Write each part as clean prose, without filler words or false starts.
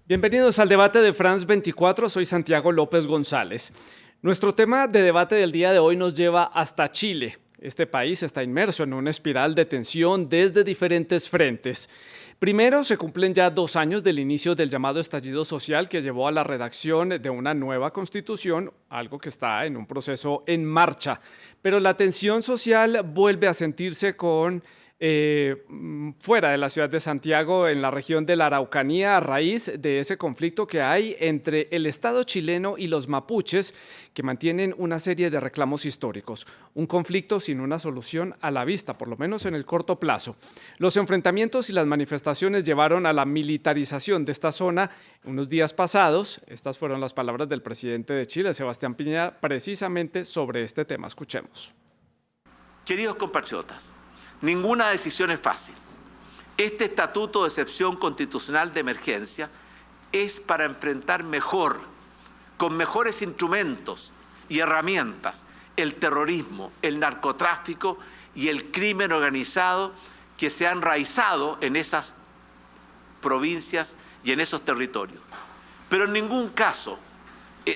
Bienvenidos al debate de France 24, soy Santiago López González. Nuestro tema de debate del día de hoy nos lleva hasta Chile. Este país está inmerso en una espiral de tensión desde diferentes frentes. Primero, se cumplen ya 2 años del inicio del llamado estallido social que llevó a la redacción de una nueva constitución, algo que está en un proceso en marcha. Pero la tensión social vuelve a sentirse fuera de la ciudad de Santiago, en la región de la Araucanía, a raíz de ese conflicto que hay entre el Estado chileno y los mapuches, que mantienen una serie de reclamos históricos. Un conflicto sin una solución a la vista, por lo menos en el corto plazo. Los enfrentamientos y las manifestaciones llevaron a la militarización de esta zona unos días pasados. Estas fueron las palabras del presidente de Chile, Sebastián Piñera, precisamente sobre este tema. Escuchemos. Queridos compatriotas, ninguna decisión es fácil. Este estatuto de excepción constitucional de emergencia es para enfrentar mejor, con mejores instrumentos y herramientas, el terrorismo, el narcotráfico y el crimen organizado que se han enraizado en esas provincias y en esos territorios. Pero en ningún caso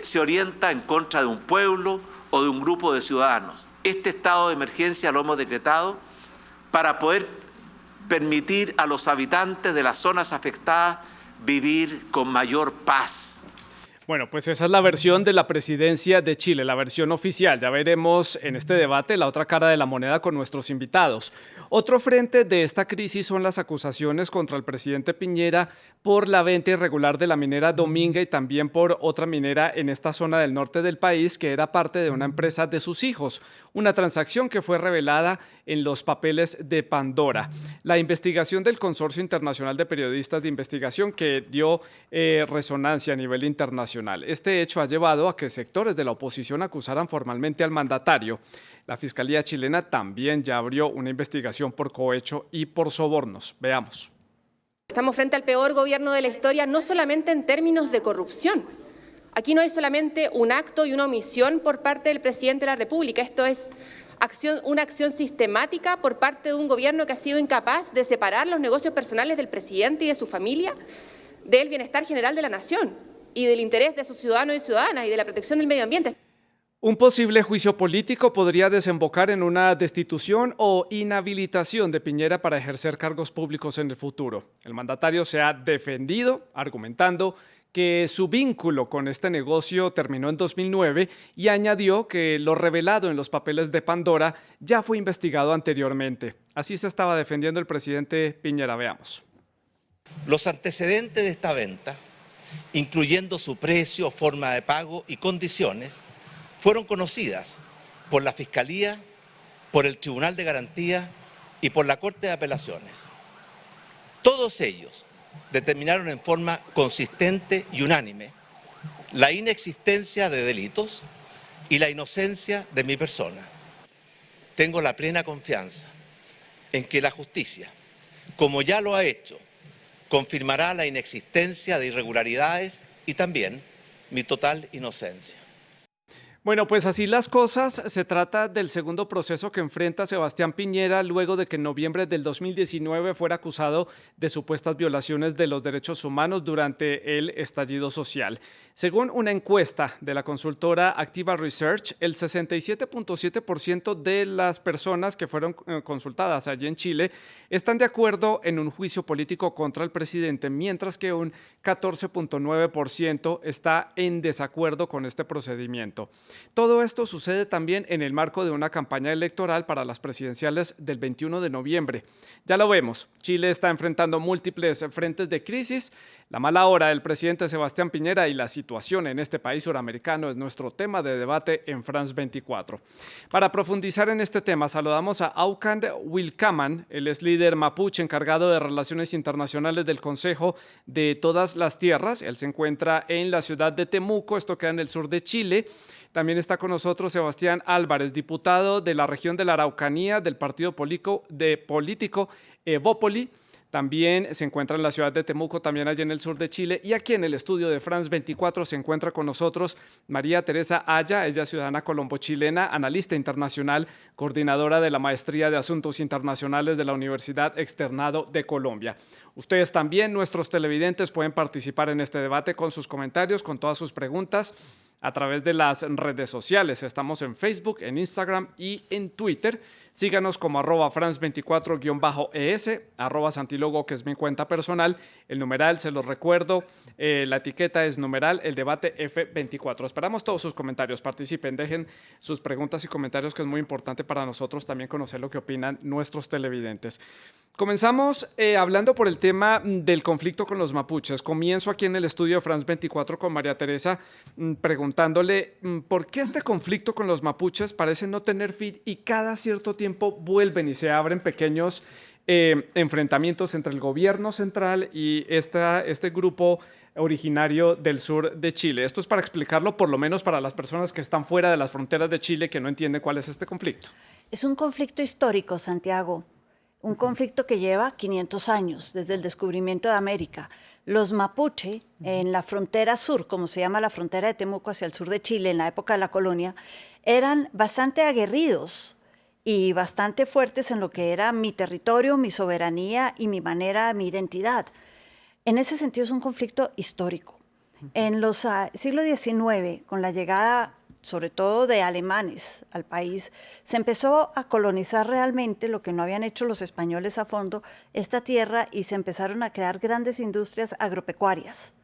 se orienta en contra de un pueblo o de un grupo de ciudadanos. Este estado de emergencia lo hemos decretado para poder permitir a los habitantes de las zonas afectadas vivir con mayor paz. Bueno, pues esa es la versión de la presidencia de Chile, la versión oficial. Ya veremos en este debate la otra cara de la moneda con nuestros invitados. Otro frente de esta crisis son las acusaciones contra el presidente Piñera por la venta irregular de la minera Dominga y también por otra minera en esta zona del norte del país que era parte de una empresa de sus hijos. Una transacción que fue revelada en los papeles de Pandora. La investigación del Consorcio Internacional de Periodistas de Investigación que dio resonancia a nivel internacional. Este hecho ha llevado a que sectores de la oposición acusaran formalmente al mandatario. La Fiscalía chilena también ya abrió una investigación por cohecho y por sobornos. Veamos. Estamos frente al peor gobierno de la historia, no solamente en términos de corrupción. Aquí no hay solamente un acto y una omisión por parte del presidente de la República. Esto es una acción sistemática por parte de un gobierno que ha sido incapaz de separar los negocios personales del presidente y de su familia del bienestar general de la nación y del interés de sus ciudadanos y ciudadanas y de la protección del medio ambiente. Un posible juicio político podría desembocar en una destitución o inhabilitación de Piñera para ejercer cargos públicos en el futuro. El mandatario se ha defendido argumentando que su vínculo con este negocio terminó en 2009 y añadió que lo revelado en los papeles de Pandora ya fue investigado anteriormente. Así se estaba defendiendo el presidente Piñera. Veamos. Los antecedentes de esta venta, incluyendo su precio, forma de pago y condiciones, fueron conocidas por la Fiscalía, por el Tribunal de Garantía y por la Corte de Apelaciones. Todos ellos determinaron en forma consistente y unánime la inexistencia de delitos y la inocencia de mi persona. Tengo la plena confianza en que la justicia, como ya lo ha hecho, confirmará la inexistencia de irregularidades y también mi total inocencia. Bueno, pues así las cosas. Se trata del segundo proceso que enfrenta Sebastián Piñera luego de que en noviembre del 2019 fuera acusado de supuestas violaciones de los derechos humanos durante el estallido social. Según una encuesta de la consultora Activa Research, el 67.7% de las personas que fueron consultadas allí en Chile están de acuerdo en un juicio político contra el presidente, mientras que un 14.9% está en desacuerdo con este procedimiento. Todo esto sucede también en el marco de una campaña electoral para las presidenciales del 21 de noviembre. Ya lo vemos, Chile está enfrentando múltiples frentes de crisis. La mala hora del presidente Sebastián Piñera y la situación en este país suramericano es nuestro tema de debate en France 24. Para profundizar en este tema, saludamos a Aucand Wilcaman. Él es líder mapuche encargado de Relaciones Internacionales del Consejo de Todas las Tierras. Él se encuentra en la ciudad de Temuco, esto queda en el sur de Chile. También está con nosotros Sebastián Álvarez, diputado de la región de la Araucanía del partido político Evópoli. también se encuentra en la ciudad de Temuco, también allí en el sur de Chile. Y aquí en el estudio de France 24 se encuentra con nosotros María Teresa Aya, ella es ciudadana colombo-chilena, analista internacional, coordinadora de la Maestría de Asuntos Internacionales de la Universidad Externado de Colombia. Ustedes también, nuestros televidentes, pueden participar en este debate con sus comentarios, con todas sus preguntas, a través de las redes sociales. Estamos en Facebook, en Instagram y en Twitter. Síganos como @France24-ES, @Santilogo, que es mi cuenta personal. El numeral, se los recuerdo, la etiqueta es numeral, el debate F24. Esperamos todos sus comentarios, participen, dejen sus preguntas y comentarios, que es muy importante para nosotros también conocer lo que opinan nuestros televidentes. Comenzamos hablando por el tema del conflicto con los mapuches. Comienzo aquí en el estudio de France 24 con María Teresa preguntándole por qué este conflicto con los mapuches parece no tener fin y cada cierto tiempo vuelven y se abren pequeños enfrentamientos entre el gobierno central y este grupo originario del sur de Chile. Esto es para explicarlo, por lo menos para las personas que están fuera de las fronteras de Chile, que no entienden cuál es este conflicto. Es un conflicto histórico, Santiago. Un conflicto que lleva 500 años, desde el descubrimiento de América. Los mapuche, en la frontera sur, como se llama la frontera de Temuco hacia el sur de Chile, en la época de la colonia, eran bastante aguerridos y bastante fuertes en lo que era mi territorio, mi soberanía y mi manera, mi identidad. En ese sentido es un conflicto histórico. En los siglo XIX, con la llegada sobre todo de alemanes al país, se empezó a colonizar realmente, lo que no habían hecho los españoles a fondo, esta tierra, y se empezaron a crear grandes industrias agropecuarias.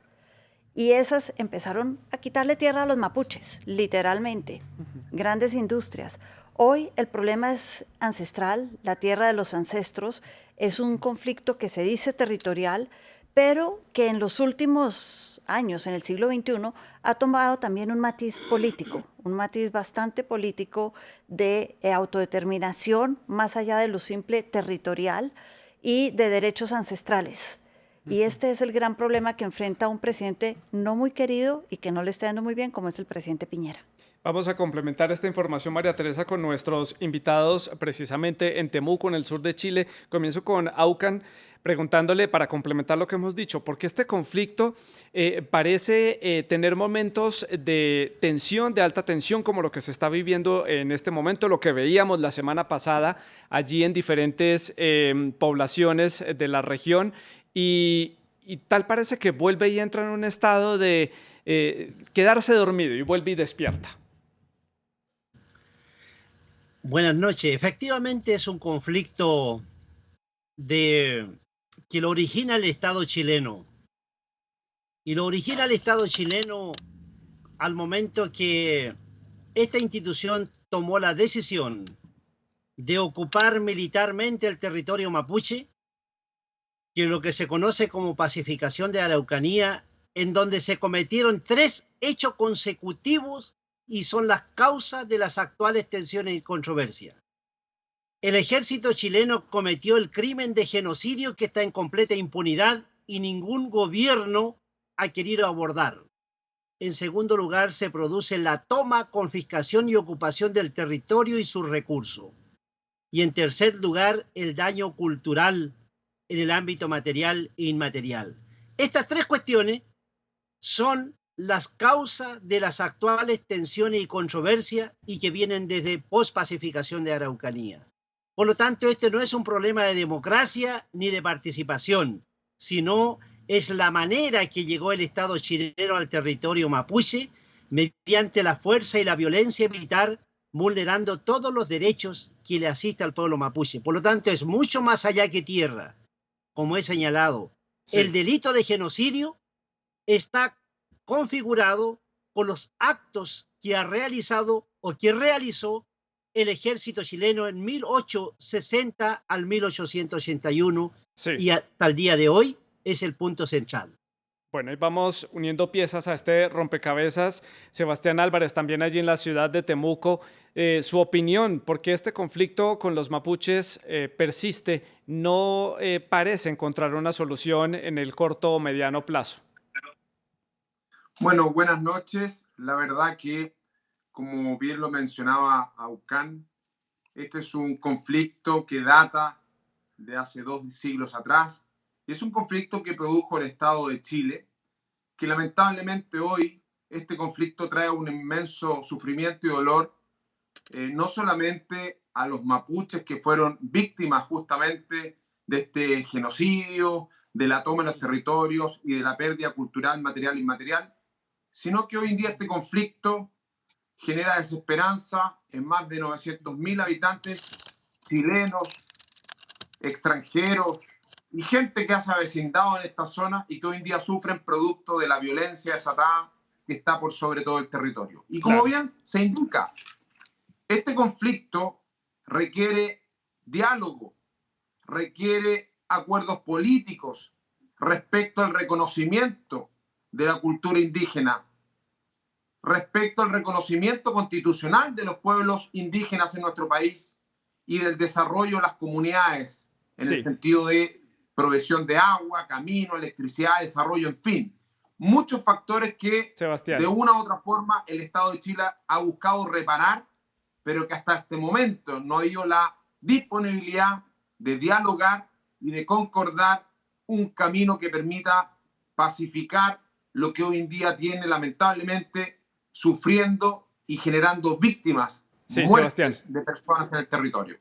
Y esas empezaron a quitarle tierra a los mapuches, literalmente, grandes industrias. Hoy el problema es ancestral, la tierra de los ancestros, es un conflicto que se dice territorial, pero que en los últimos años, en el siglo XXI, ha tomado también un matiz político, un matiz bastante político de autodeterminación, más allá de lo simple territorial y de derechos ancestrales. Y este es el gran problema que enfrenta un presidente no muy querido y que no le está yendo muy bien, como es el presidente Piñera. Vamos a complementar esta información, María Teresa, con nuestros invitados precisamente en Temuco, en el sur de Chile. Comienzo con Aucan, preguntándole, para complementar lo que hemos dicho, ¿por qué este conflicto parece tener momentos de tensión, de alta tensión, como lo que se está viviendo en este momento, lo que veíamos la semana pasada allí en diferentes poblaciones de la región, y tal parece que vuelve y entra en un estado de quedarse dormido y vuelve y despierta? Buenas noches. Efectivamente es un conflicto que lo origina el Estado chileno. Y lo origina el Estado chileno al momento que esta institución tomó la decisión de ocupar militarmente el territorio mapuche, que es lo que se conoce como pacificación de Araucanía, en donde se cometieron 3 hechos consecutivos y son las causas de las actuales tensiones y controversias. El ejército chileno cometió el crimen de genocidio que está en completa impunidad y ningún gobierno ha querido abordar. En segundo lugar, se produce la toma, confiscación y ocupación del territorio y sus recursos. Y en tercer lugar, el daño cultural en el ámbito material e inmaterial. Estas 3 cuestiones son las causas de las actuales tensiones y controversias y que vienen desde pospacificación de Araucanía. Por lo tanto, este no es un problema de democracia ni de participación, sino es la manera que llegó el Estado chileno al territorio mapuche mediante la fuerza y la violencia militar, vulnerando todos los derechos que le asiste al pueblo mapuche. Por lo tanto, es mucho más allá que tierra, como he señalado. Sí. El delito de genocidio está configurado por los actos que ha realizado o que realizó el ejército chileno en 1860 al 1881, sí. Y hasta el día de hoy es el punto central. Bueno, y vamos uniendo piezas a este rompecabezas. Sebastián Álvarez, también allí en la ciudad de Temuco, su opinión, porque este conflicto con los mapuches persiste, no parece encontrar una solución en el corto o mediano plazo. Bueno, buenas noches. La verdad que, como bien lo mencionaba Aucan, este es un conflicto que data de hace 2 siglos atrás. Es un conflicto que produjo el Estado de Chile, que lamentablemente hoy este conflicto trae un inmenso sufrimiento y dolor, no solamente a los mapuches que fueron víctimas justamente de este genocidio, de la toma de los territorios y de la pérdida cultural, material e inmaterial, sino que hoy en día este conflicto genera desesperanza en más de 900.000 habitantes chilenos, extranjeros y gente que se ha vecindado en esta zona y que hoy en día sufren producto de la violencia desatada que está por sobre todo el territorio. Y como bien se indica, este conflicto requiere diálogo, requiere acuerdos políticos respecto al reconocimiento de la cultura indígena, respecto al reconocimiento constitucional de los pueblos indígenas en nuestro país y del desarrollo de las comunidades en el sentido de provisión de agua, camino, electricidad, desarrollo, en fin. Muchos factores que de una u otra forma el Estado de Chile ha buscado reparar, pero que hasta este momento no ha habido la disponibilidad de dialogar y de concordar un camino que permita pacificar lo que hoy en día tiene lamentablemente sufriendo y generando víctimas, muertes de personas en el territorio.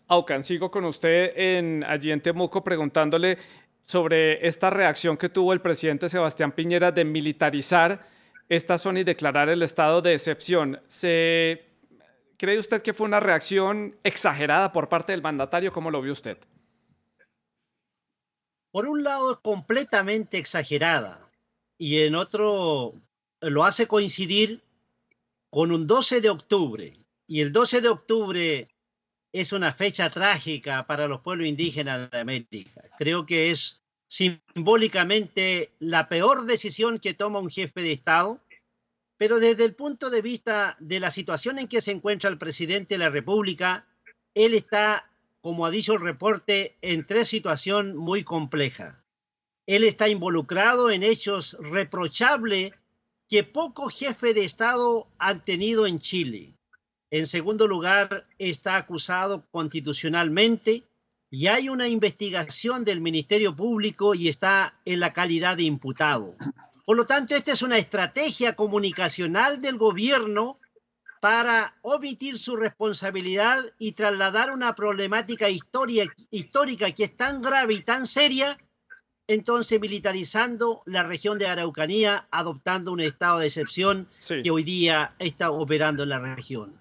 Aucan, sigo con usted allí en Temuco preguntándole sobre esta reacción que tuvo el presidente Sebastián Piñera de militarizar esta zona y declarar el estado de excepción. ¿Cree usted que fue una reacción exagerada por parte del mandatario? ¿Cómo lo vio usted? Por un lado, completamente exagerada, y en otro lo hace coincidir con un 12 de octubre. Y el 12 de octubre es una fecha trágica para los pueblos indígenas de América. Creo que es simbólicamente la peor decisión que toma un jefe de Estado, pero desde el punto de vista de la situación en que se encuentra el presidente de la República, él está, como ha dicho el reporte, en tres situaciones muy complejas. Él está involucrado en hechos reprochables que pocos jefes de Estado han tenido en Chile. En segundo lugar, está acusado constitucionalmente y hay una investigación del Ministerio Público y está en la calidad de imputado. Por lo tanto, esta es una estrategia comunicacional del gobierno para omitir su responsabilidad y trasladar una problemática histórica que es tan grave y tan seria, entonces militarizando la región de Araucanía, adoptando un estado de excepción que hoy día está operando en la región.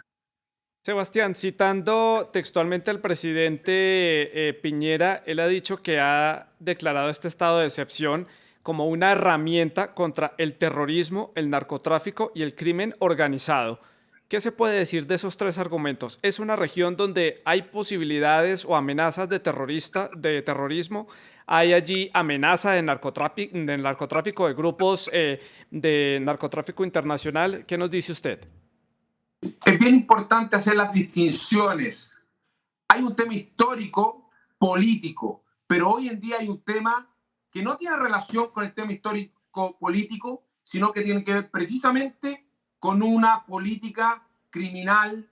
Sebastián, citando textualmente al presidente Piñera, él ha dicho que ha declarado este estado de excepción como una herramienta contra el terrorismo, el narcotráfico y el crimen organizado. ¿Qué se puede decir de esos tres argumentos? ¿Es una región donde hay posibilidades o amenazas de terrorismo? ¿Hay allí amenaza de narcotráfico, de grupos de narcotráfico internacional? ¿Qué nos dice usted? Es bien importante hacer las distinciones. Hay un tema histórico, político, pero hoy en día hay un tema que no tiene relación con el tema histórico político, sino que tiene que ver precisamente con una política criminal,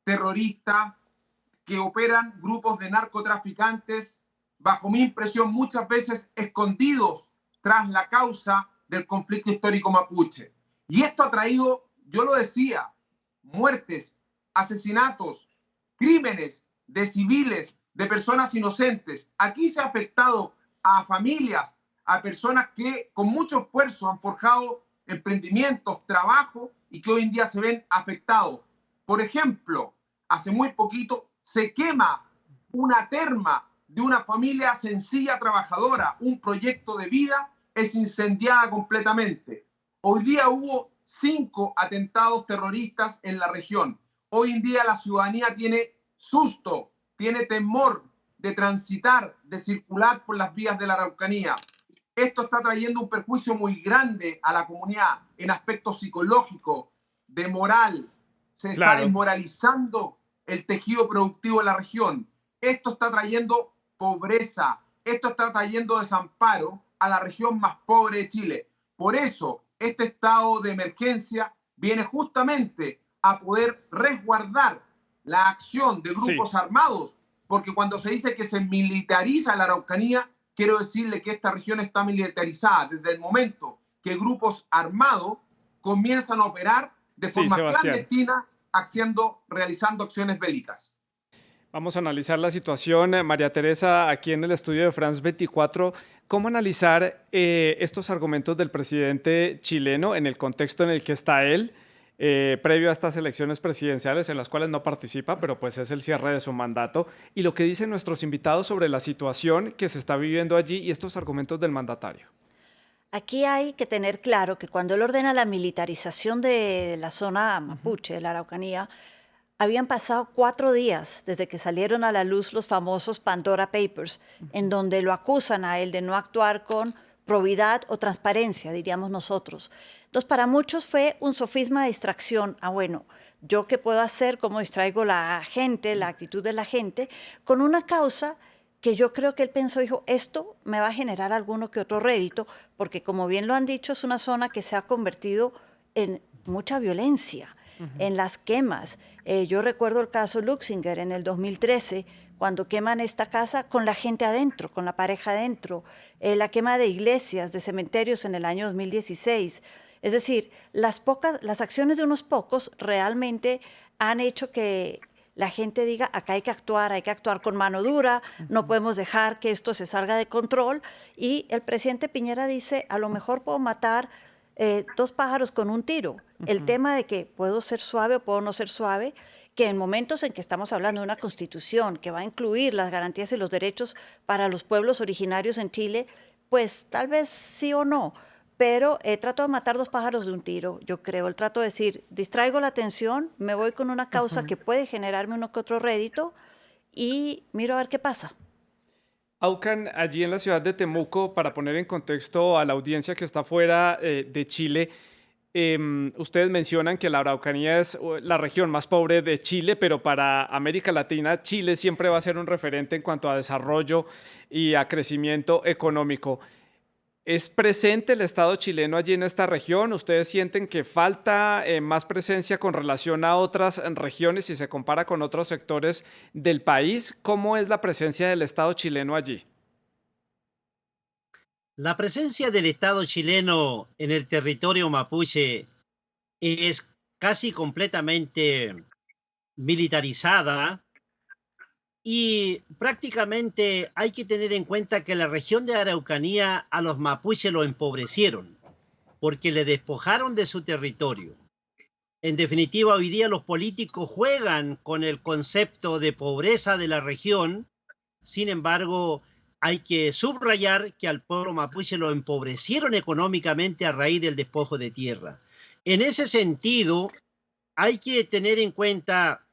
terrorista, que operan grupos de narcotraficantes, bajo mi impresión, muchas veces escondidos tras la causa del conflicto histórico mapuche. Y esto ha traído, yo lo decía, muertes, asesinatos, crímenes de civiles, de personas inocentes. Aquí se ha afectado a familias, a personas que con mucho esfuerzo han forjado emprendimientos, trabajo y que hoy en día se ven afectados. Por ejemplo, hace muy poquito se quema una terma de una familia sencilla trabajadora, un proyecto de vida es incendiada completamente. Hoy día hubo 5 atentados terroristas en la región. Hoy en día la ciudadanía tiene susto, tiene temor de transitar, de circular por las vías de la Araucanía. Esto está trayendo un perjuicio muy grande a la comunidad en aspectos psicológicos, de moral. Se está desmoralizando el tejido productivo de la región. Esto está trayendo pobreza, esto está trayendo desamparo a la región más pobre de Chile. Por eso, este estado de emergencia viene justamente a poder resguardar la acción de grupos armados, porque cuando se dice que se militariza la Araucanía, quiero decirle que esta región está militarizada desde el momento que grupos armados comienzan a operar de Sí, forma Sebastián. clandestina, realizando acciones bélicas. Vamos a analizar la situación, María Teresa, aquí en el estudio de France 24. ¿Cómo analizar estos argumentos del presidente chileno en el contexto en el que está él, previo a estas elecciones presidenciales en las cuales no participa, pero pues es el cierre de su mandato, y lo que dicen nuestros invitados sobre la situación que se está viviendo allí y estos argumentos del mandatario? Aquí hay que tener claro que cuando él ordena la militarización de la zona mapuche, de la Araucanía, habían pasado 4 días desde que salieron a la luz los famosos Pandora Papers, en donde lo acusan a él de no actuar con probidad o transparencia, diríamos nosotros. Entonces, para muchos fue un sofisma de distracción. Bueno, ¿yo qué puedo hacer? ¿Cómo distraigo la gente, la actitud de la gente? Con una causa que yo creo que él pensó, dijo, esto me va a generar alguno que otro rédito, porque como bien lo han dicho, es una zona que se ha convertido en mucha violencia, en las quemas. Yo recuerdo el caso Luxinger en el 2013, cuando queman esta casa con la gente adentro, con la pareja adentro, la quema de iglesias, de cementerios en el año 2016. Es decir, las acciones de unos pocos realmente han hecho que la gente diga, acá hay que actuar con mano dura, no podemos dejar que esto se salga de control. Y el presidente Piñera dice, a lo mejor puedo matar 2 pájaros con un tiro. El tema de que puedo ser suave o puedo no ser suave, que en momentos en que estamos hablando de una constitución que va a incluir las garantías y los derechos para los pueblos originarios en Chile, pues tal vez sí o no, pero trato de matar 2 pájaros de un tiro, yo creo. El trato de decir, distraigo la atención, me voy con una causa que puede generarme uno que otro rédito y miro a ver qué pasa. Aucan, allí en la ciudad de Temuco, para poner en contexto a la audiencia que está fuera de Chile, ustedes mencionan que la Araucanía es la región más pobre de Chile, pero para América Latina, Chile siempre va a ser un referente en cuanto a desarrollo y a crecimiento económico. ¿Es presente el Estado chileno allí en esta región? ¿Ustedes sienten que falta más presencia con relación a otras regiones si se compara con otros sectores del país? ¿Cómo es la presencia del Estado chileno allí? La presencia del Estado chileno en el territorio mapuche es casi completamente militarizada y prácticamente hay que tener en cuenta que la región de Araucanía a los mapuches lo empobrecieron porque le despojaron de su territorio. En definitiva, hoy día los políticos juegan con el concepto de pobreza de la región. Sin embargo, hay que subrayar que al pueblo mapuche lo empobrecieron económicamente a raíz del despojo de tierra. En ese sentido, hay que tener en cuenta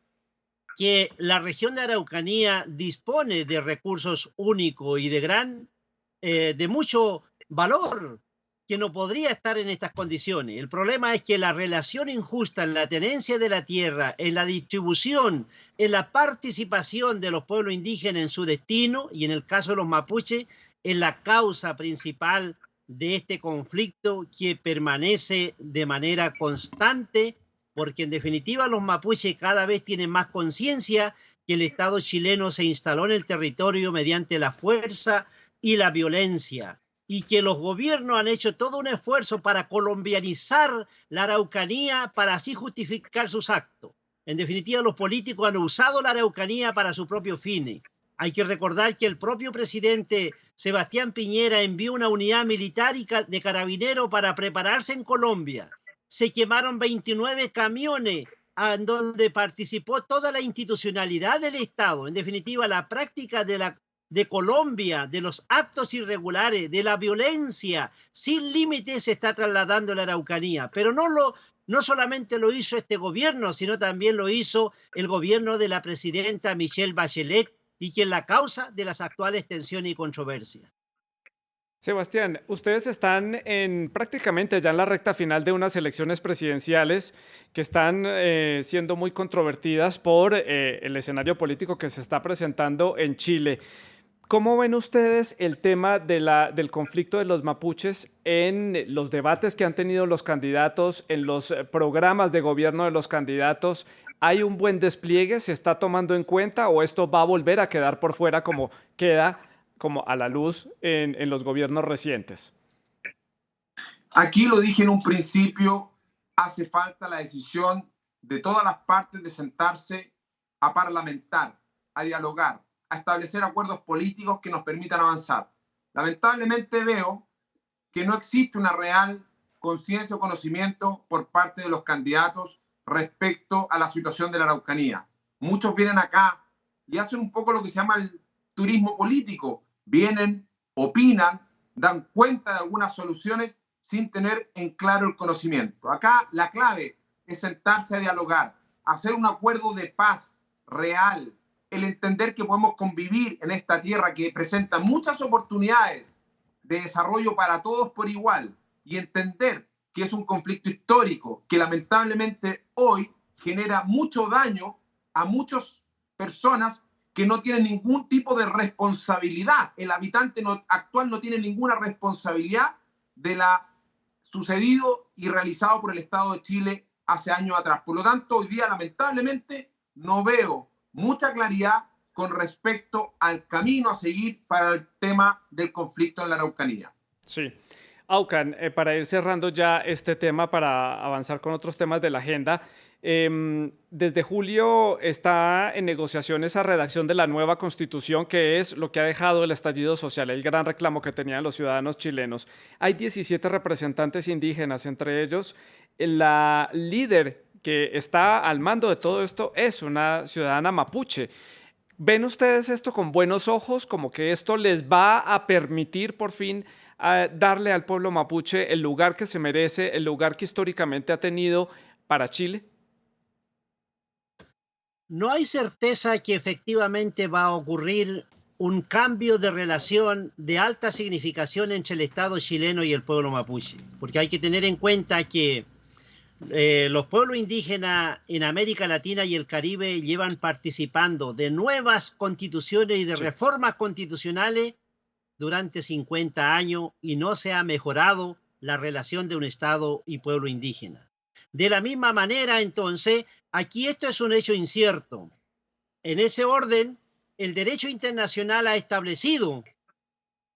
que la región de Araucanía dispone de recursos únicos y de mucho valor, que no podría estar en estas condiciones. El problema es que la relación injusta en la tenencia de la tierra, en la distribución, en la participación de los pueblos indígenas en su destino, y en el caso de los mapuches, es la causa principal de este conflicto que permanece de manera constante, porque en definitiva los mapuches cada vez tienen más conciencia que el Estado chileno se instaló en el territorio mediante la fuerza y la violencia, y que los gobiernos han hecho todo un esfuerzo para colombianizar la Araucanía para así justificar sus actos. En definitiva, los políticos han usado la Araucanía para sus propios fines. Hay que recordar que el propio presidente Sebastián Piñera envió una unidad militar y de carabineros para prepararse en Colombia. Se quemaron 29 camiones en donde participó toda la institucionalidad del Estado. En definitiva, la práctica de Colombia, de los actos irregulares, de la violencia sin límites se está trasladando a la Araucanía. Pero no solamente lo hizo este gobierno, sino también lo hizo el gobierno de la presidenta Michelle Bachelet, y que es la causa de las actuales tensiones y controversias. Sebastián, ustedes están prácticamente ya en la recta final de unas elecciones presidenciales que están siendo muy controvertidas por el escenario político que se está presentando en Chile. ¿Cómo ven ustedes el tema del conflicto de los mapuches en los debates que han tenido los candidatos, en los programas de gobierno de los candidatos? ¿Hay un buen despliegue? ¿Se está tomando en cuenta o esto va a volver a quedar por fuera como como a la luz en los gobiernos recientes? Aquí lo dije en un principio, hace falta la decisión de todas las partes de sentarse a parlamentar, a dialogar, a establecer acuerdos políticos que nos permitan avanzar. Lamentablemente veo que no existe una real conciencia o conocimiento por parte de los candidatos respecto a la situación de la Araucanía. Muchos vienen acá y hacen un poco lo que se llama el turismo político. Vienen, opinan, dan cuenta de algunas soluciones sin tener en claro el conocimiento. Acá la clave es sentarse a dialogar, hacer un acuerdo de paz real, el entender que podemos convivir en esta tierra que presenta muchas oportunidades de desarrollo para todos por igual y entender que es un conflicto histórico que lamentablemente hoy genera mucho daño a muchas personas que no tienen ningún tipo de responsabilidad. El habitante actual no tiene ninguna responsabilidad de la sucedido y realizado por el Estado de Chile hace años atrás. Por lo tanto, hoy día lamentablemente no veo mucha claridad con respecto al camino a seguir para el tema del conflicto en la Araucanía. Sí. Aucan, para ir cerrando ya este tema, para avanzar con otros temas de la agenda, desde julio está en negociación esa redacción de la nueva Constitución, que es lo que ha dejado el estallido social, el gran reclamo que tenían los ciudadanos chilenos. Hay 17 representantes indígenas, entre ellos la líder que está al mando de todo esto es una ciudadana mapuche. ¿Ven ustedes esto con buenos ojos, como que esto les va a permitir por fin darle al pueblo mapuche el lugar que se merece, el lugar que históricamente ha tenido para Chile? No hay certeza que efectivamente va a ocurrir un cambio de relación de alta significación entre el Estado chileno y el pueblo mapuche, porque hay que tener en cuenta que los pueblos indígenas en América Latina y el Caribe llevan participando de nuevas constituciones y de reformas constitucionales durante 50 años y no se ha mejorado la relación de un Estado y pueblo indígena. De la misma manera, entonces, aquí esto es un hecho incierto. En ese orden, el derecho internacional ha establecido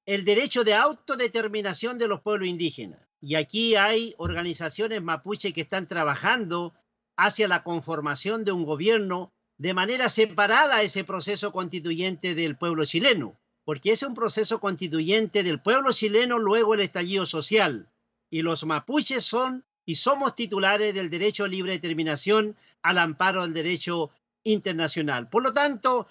el derecho de autodeterminación de los pueblos indígenas. Y aquí hay organizaciones mapuche que están trabajando hacia la conformación de un gobierno de manera separada a ese proceso constituyente del pueblo chileno, porque es un proceso constituyente del pueblo chileno luego el estallido social. Y los mapuches son y somos titulares del derecho a libre determinación al amparo del derecho internacional. Por lo tanto,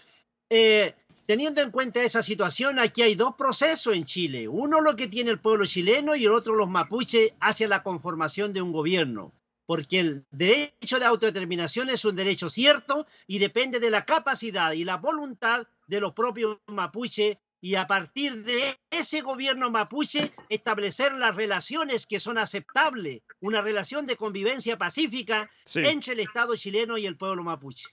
teniendo en cuenta esa situación, aquí hay dos procesos en Chile. Uno lo que tiene el pueblo chileno y el otro los mapuches hacia la conformación de un gobierno. Porque el derecho de autodeterminación es un derecho cierto y depende de la capacidad y la voluntad de los propios mapuches y a partir de ese gobierno mapuche establecer las relaciones que son aceptables, una relación de convivencia pacífica entre el Estado chileno y el pueblo mapuche.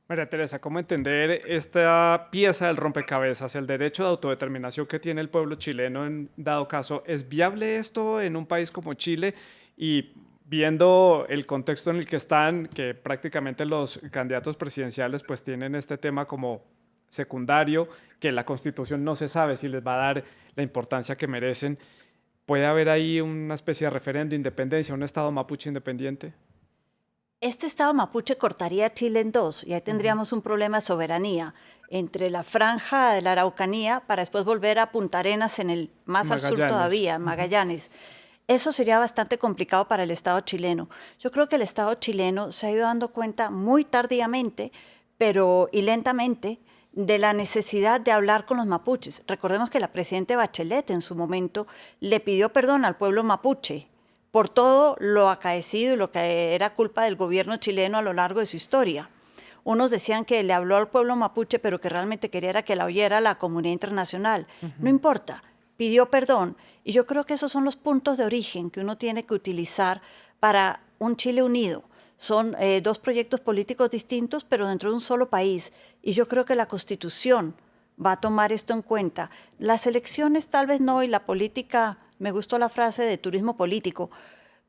María Teresa, ¿cómo entender esta pieza del rompecabezas, el derecho de autodeterminación que tiene el pueblo chileno en dado caso? ¿Es viable esto en un país como Chile? Y viendo el contexto en el que están, que prácticamente los candidatos presidenciales pues tienen este tema como secundario, que la Constitución no se sabe si les va a dar la importancia que merecen, ¿puede haber ahí una especie de referéndum de independencia, un Estado mapuche independiente? Este Estado mapuche cortaría a Chile en dos y ahí tendríamos un problema de soberanía entre la franja de la Araucanía para después volver a Punta Arenas en el más al sur todavía, Magallanes. Eso sería bastante complicado para el Estado chileno. Yo creo que el Estado chileno se ha ido dando cuenta muy tardíamente y lentamente de la necesidad de hablar con los mapuches. Recordemos que la presidenta Bachelet en su momento le pidió perdón al pueblo mapuche por todo lo acaecido y lo que era culpa del gobierno chileno a lo largo de su historia. Unos decían que le habló al pueblo mapuche, pero que realmente quería era que la oyera la comunidad internacional. No importa, pidió perdón. Y yo creo que esos son los puntos de origen que uno tiene que utilizar para un Chile unido. Son dos proyectos políticos distintos, pero dentro de un solo país. Y yo creo que la Constitución va a tomar esto en cuenta. Las elecciones tal vez no, y la política, me gustó la frase de turismo político,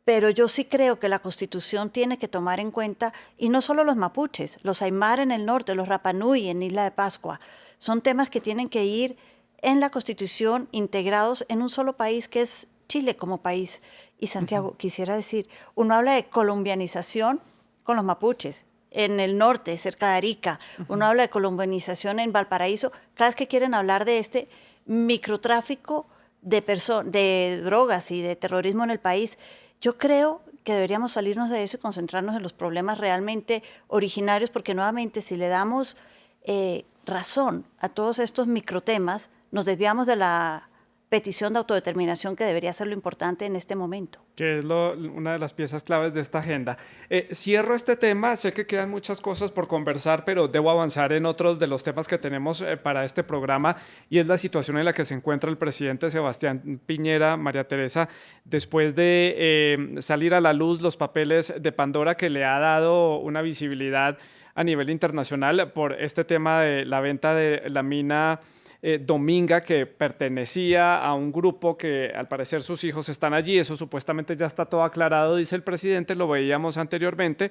pero yo sí creo que la Constitución tiene que tomar en cuenta, y no solo los mapuches, los aymara en el norte, los Rapa Nui en Isla de Pascua, son temas que tienen que ir en la Constitución integrados en un solo país que es Chile como país. Y Santiago, quisiera decir, uno habla de colombianización con los mapuches, en el norte, cerca de Arica, uno habla de colombianización en Valparaíso, cada vez que quieren hablar de este microtráfico de drogas y de terrorismo en el país, yo creo que deberíamos salirnos de eso y concentrarnos en los problemas realmente originarios, porque nuevamente si le damos razón a todos estos microtemas, nos desviamos de la petición de autodeterminación que debería ser lo importante en este momento. Que es una de las piezas claves de esta agenda. Cierro este tema, sé que quedan muchas cosas por conversar, pero debo avanzar en otros de los temas que tenemos para este programa, y es la situación en la que se encuentra el presidente Sebastián Piñera, María Teresa, después de salir a la luz los papeles de Pandora que le ha dado una visibilidad a nivel internacional por este tema de la venta de la mina Dominga, que pertenecía a un grupo que al parecer sus hijos están allí. Eso supuestamente ya está todo aclarado, dice el presidente, lo veíamos anteriormente,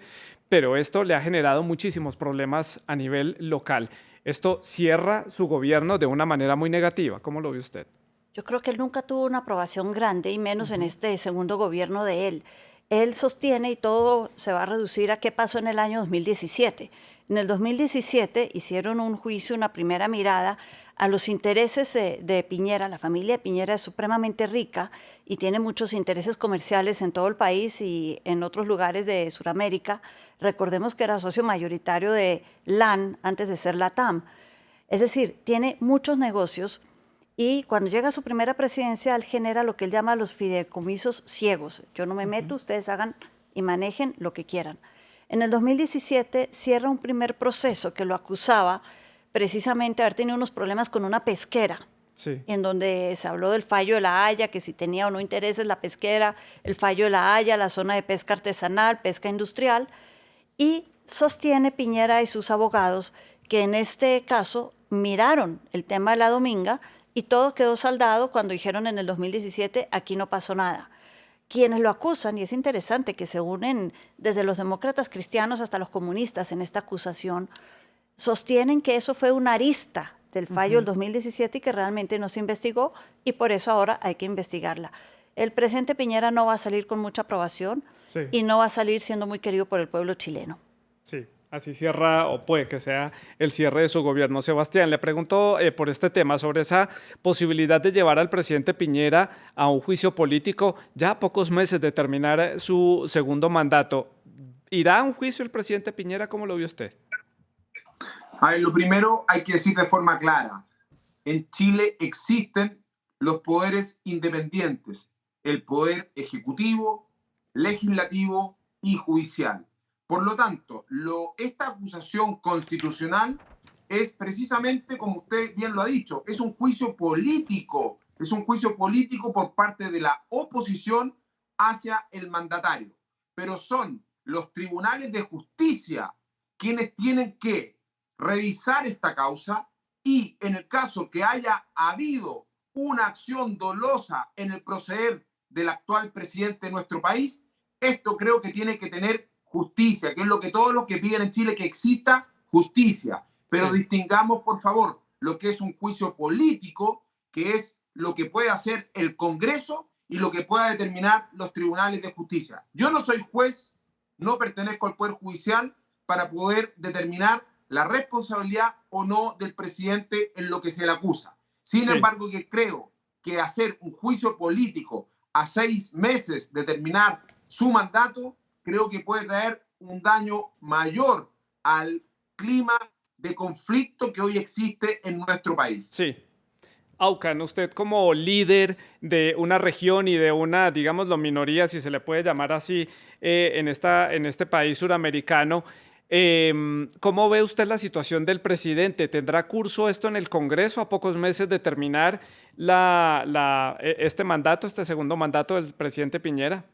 pero esto le ha generado muchísimos problemas a nivel local. Esto cierra su gobierno de una manera muy negativa. ¿Cómo lo ve usted? Yo creo que él nunca tuvo una aprobación grande, y menos en este segundo gobierno de él. Él sostiene, y todo se va a reducir a qué pasó en el año 2017. En el 2017 hicieron un juicio, una primera mirada a los intereses de Piñera. La familia de Piñera es supremamente rica y tiene muchos intereses comerciales en todo el país y en otros lugares de Sudamérica. Recordemos que era socio mayoritario de LAN antes de ser LATAM. Es decir, tiene muchos negocios, y cuando llega a su primera presidencia, él genera lo que él llama los fideicomisos ciegos. Yo no me meto, ustedes hagan y manejen lo que quieran. En el 2017 cierra un primer proceso que lo acusaba precisamente de haber tenido unos problemas con una pesquera, sí, en donde se habló del fallo de La Haya, que si tenía o no intereses la pesquera, el fallo de La Haya, la zona de pesca artesanal, pesca industrial, y sostiene Piñera y sus abogados que en este caso miraron el tema de la Dominga y todo quedó saldado cuando dijeron en el 2017 aquí no pasó nada. Quienes lo acusan, y es interesante que se unen desde los demócratas cristianos hasta los comunistas en esta acusación, sostienen que eso fue una arista del fallo del 2017 y que realmente no se investigó, y por eso ahora hay que investigarla. El presidente Piñera no va a salir con mucha aprobación, sí, y no va a salir siendo muy querido por el pueblo chileno. sí. Así cierra, o puede que sea el cierre de su gobierno. Sebastián, le pregunto por este tema, sobre esa posibilidad de llevar al presidente Piñera a un juicio político ya a pocos meses de terminar su segundo mandato. ¿Irá a un juicio el presidente Piñera? ¿Cómo lo vio usted? A ver, lo primero hay que decir de forma clara. En Chile existen los poderes independientes, el poder ejecutivo, legislativo y judicial. Por lo tanto, esta acusación constitucional es precisamente, como usted bien lo ha dicho, es un juicio político por parte de la oposición hacia el mandatario. Pero son los tribunales de justicia quienes tienen que revisar esta causa, y en el caso que haya habido una acción dolosa en el proceder del actual presidente de nuestro país, esto creo que tiene que tener justicia, que es lo que todos los que piden en Chile, que exista justicia. Pero sí, distingamos, por favor, lo que es un juicio político, que es lo que puede hacer el Congreso, y lo que pueda determinar los tribunales de justicia. Yo no soy juez, no pertenezco al Poder Judicial para poder determinar la responsabilidad o no del presidente en lo que se le acusa. Sin sí. embargo, que creo que hacer un juicio político a 6 meses de terminar su mandato, creo que puede traer un daño mayor al clima de conflicto que hoy existe en nuestro país. Sí. Aucan, usted como líder de una región y de una, digámoslo, minoría, si se le puede llamar así, en este país suramericano, ¿cómo ve usted la situación del presidente? ¿Tendrá curso esto en el Congreso a pocos meses de terminar este segundo mandato del presidente Piñera?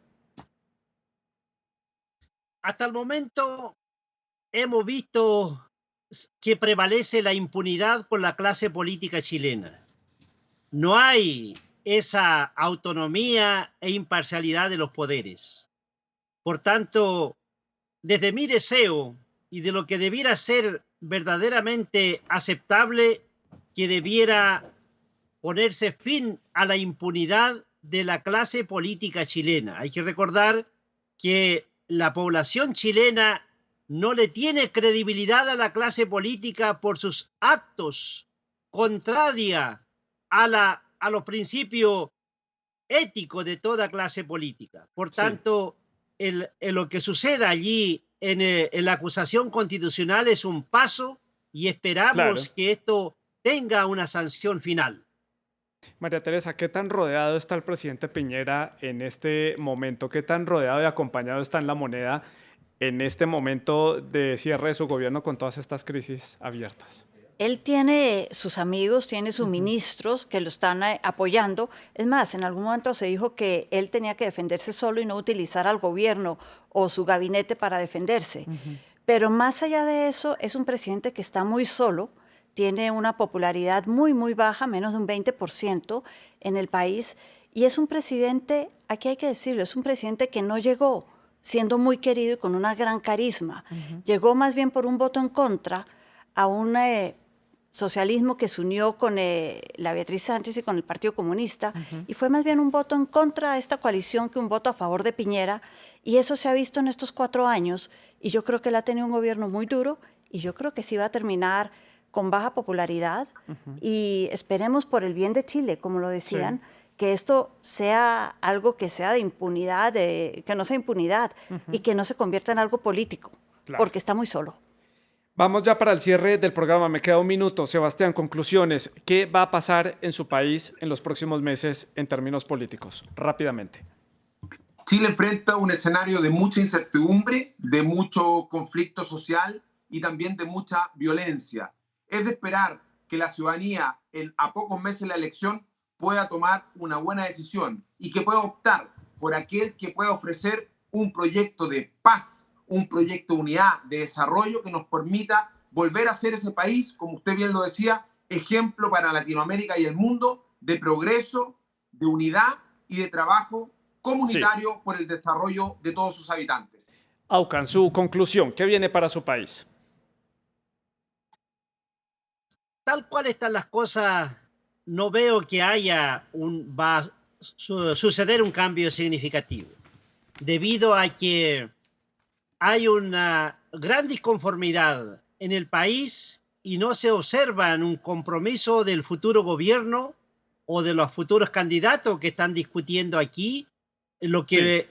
Hasta el momento hemos visto que prevalece la impunidad por la clase política chilena. No hay esa autonomía e imparcialidad de los poderes. Por tanto, desde mi deseo y de lo que debiera ser verdaderamente aceptable, que debiera ponerse fin a la impunidad de la clase política chilena. Hay que recordar que la población chilena no le tiene credibilidad a la clase política por sus actos contraria a los principios éticos de toda clase política. Por Sí. tanto, lo que suceda allí en la acusación constitucional es un paso y esperamos Claro. que esto tenga una sanción final. María Teresa, ¿qué tan rodeado está el presidente Piñera en este momento? ¿Qué tan rodeado y acompañado está en La Moneda en este momento de cierre de su gobierno con todas estas crisis abiertas? Él tiene sus amigos, tiene sus ministros que lo están apoyando. Es más, en algún momento se dijo que él tenía que defenderse solo y no utilizar al gobierno o su gabinete para defenderse. Pero más allá de eso, es un presidente que está muy solo, tiene una popularidad muy, muy baja, menos de un 20% en el país, y es un presidente, aquí hay que decirlo, es un presidente que no llegó siendo muy querido y con una gran carisma. Llegó más bien por un voto en contra a un socialismo que se unió con la Beatriz Sánchez y con el Partido Comunista, y fue más bien un voto en contra de esta coalición que un voto a favor de Piñera, y eso se ha visto en estos 4 años, y yo creo que él ha tenido un gobierno muy duro, y yo creo que sí va a terminar con baja popularidad, y esperemos por el bien de Chile, como lo decían, que esto sea algo que sea de impunidad, que no sea impunidad, y que no se convierta en algo político, Claro. porque está muy solo. Vamos ya para el cierre del programa. Me queda un minuto. Sebastián, conclusiones. ¿Qué va a pasar en su país en los próximos meses en términos políticos? Rápidamente. Chile enfrenta un escenario de mucha incertidumbre, de mucho conflicto social y también de mucha violencia. Es de esperar que la ciudadanía a pocos meses de la elección pueda tomar una buena decisión y que pueda optar por aquel que pueda ofrecer un proyecto de paz, un proyecto de unidad, de desarrollo que nos permita volver a ser ese país, como usted bien lo decía, ejemplo para Latinoamérica y el mundo de progreso, de unidad y de trabajo comunitario por el desarrollo de todos sus habitantes. Aucan, su conclusión. ¿Qué viene para su país? Tal cual están las cosas, no veo que va a suceder un cambio significativo, debido a que hay una gran disconformidad en el país y no se observa un compromiso del futuro gobierno o de los futuros candidatos que están discutiendo aquí lo que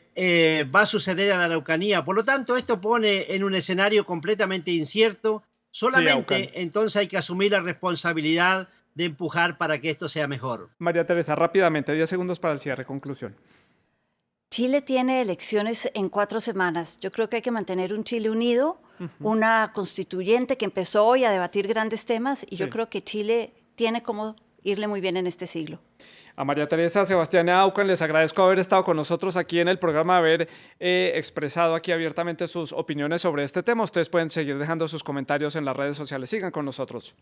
va a suceder en la Araucanía. Por lo tanto, esto pone en un escenario completamente incierto. Solamente entonces hay que asumir la responsabilidad de empujar para que esto sea mejor. María Teresa, rápidamente, 10 segundos para el cierre. Conclusión. Chile tiene elecciones en 4 semanas. Yo creo que hay que mantener un Chile unido, una constituyente que empezó hoy a debatir grandes temas, y yo creo que Chile tiene como irle muy bien en este siglo. A María Teresa, Sebastián y Aucan, les agradezco haber estado con nosotros aquí en el programa, haber expresado aquí abiertamente sus opiniones sobre este tema. Ustedes pueden seguir dejando sus comentarios en las redes sociales. Sigan con nosotros.